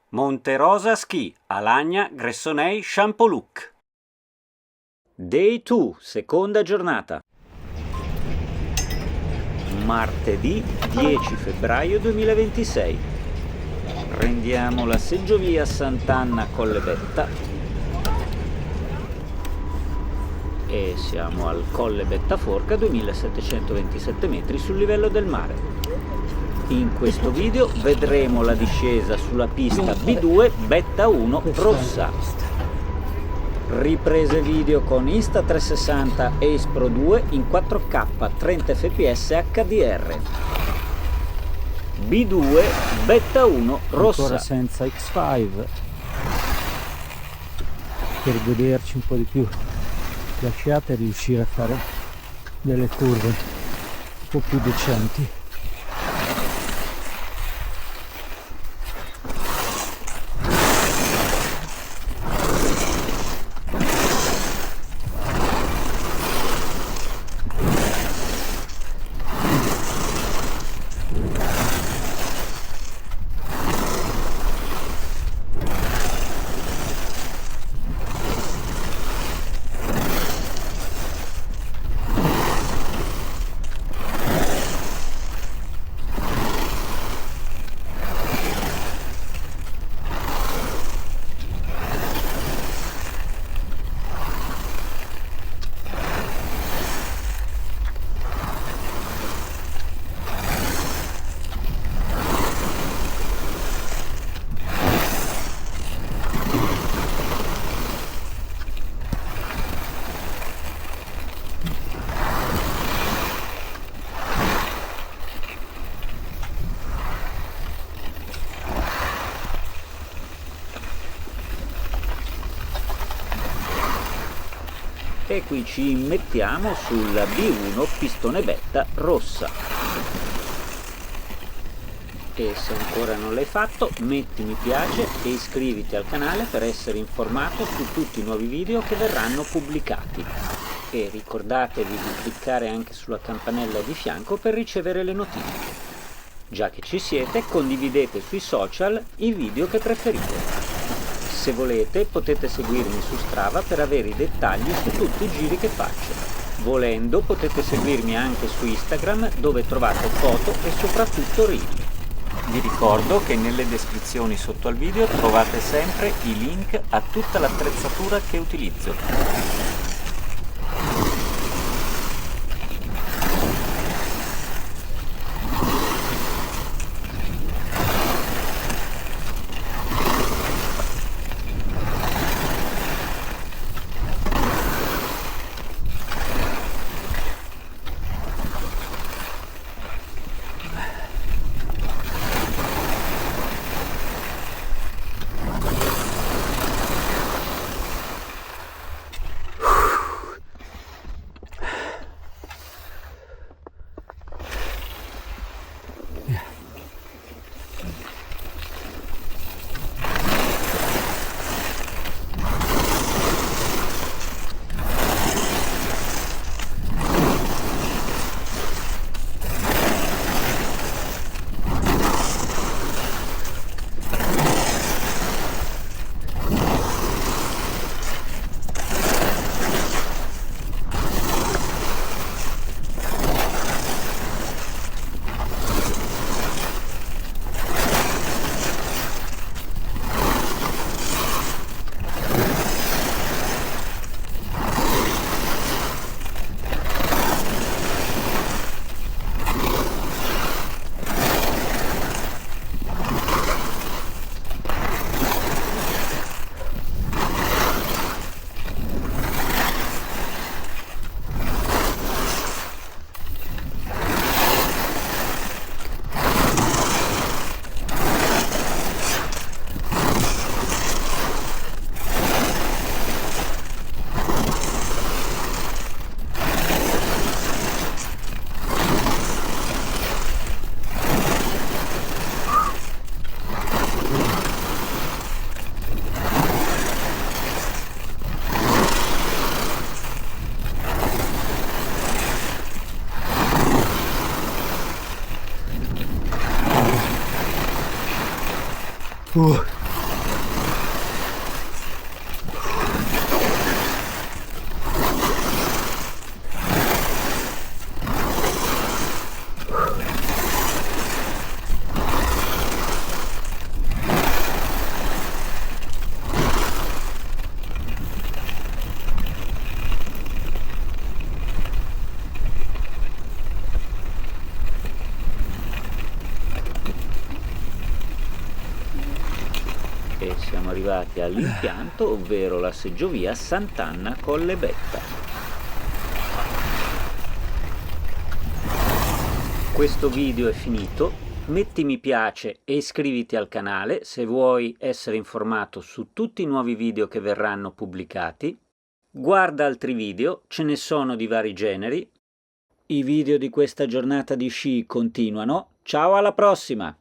Monte Rosa Ski, Alagna, Gressonei, Champoluc. Day 2, seconda giornata. Martedì 10 febbraio 2026. Prendiamo la seggiovia Sant'Anna Collebetta e siamo al Colle Bettaforca, 2727 metri sul livello del mare. In questo video vedremo la discesa sulla pista B2 Betta 1 rossa. Riprese video con Insta360 Ace Pro 2 in 4K 30 fps HDR. B2 Betta 1 rossa. Ancora senza X5 per goderci un po' di più la sciata e riuscire a fare delle curve un po' più decenti. E qui ci immettiamo sulla B1 pistone Betta rossa. E se ancora non l'hai fatto, metti mi piace e iscriviti al canale per essere informato su tutti i nuovi video che verranno pubblicati. E ricordatevi di cliccare anche sulla campanella di fianco per ricevere le notifiche. Già che ci siete, condividete sui social i video che preferite. Se volete potete seguirmi su Strava per avere i dettagli su tutti i giri che faccio. Volendo potete seguirmi anche su Instagram, dove trovate foto e soprattutto reel. Vi ricordo che nelle descrizioni sotto al video trovate sempre i link a tutta l'attrezzatura che utilizzo. e siamo arrivati all'impianto, ovvero la seggiovia Sant'Anna Colle Betta. Questo video è finito, metti mi piace e iscriviti al canale se vuoi essere informato su tutti i nuovi video che verranno pubblicati. Guarda altri video, ce ne sono di vari generi. I video di questa giornata di sci continuano. Ciao, alla prossima!